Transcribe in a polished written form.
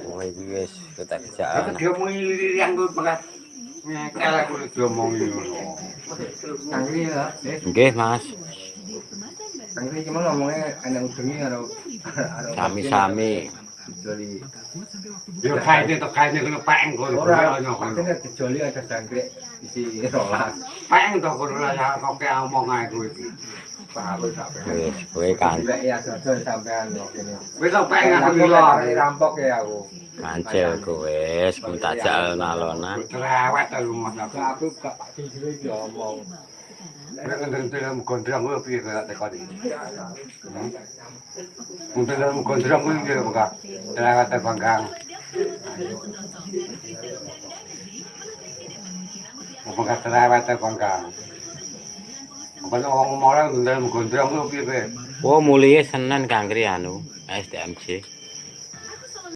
Oh iki wis ketek Itu kerjaan. diomongi yang gue malah nyekel aku diomongi ngono. Tangri ya, Nggih, Mas. tangri cuma ngomongnya anak utungi atau Sami-sami. dijoli. Yo kaine kena peng kono Orang kono. maksudnya dijoli ada tangri isi rolas. Peng to kono ya kok omong ae kowe iki. Pahalu sampai. Wis kowe kan Tidak ya dodol sampean loh ini. Wis kok peng aku Aku lho. rampok ya aku. kancil kowe wis muntajak alon-alonan. Cerewet aku mas aku. Aku gak dhewe ngomong. Nek ngendeng gondrong kuwi piye kok tekon iki. Ngendeng gondrong kuwi piye kok. Cerewet bangkang. Apa cerewet bangkang. Apa ngomong orang ngendeng gondrong kuwi piye. Oh, mulie Senin Kang Kri anu STMJ.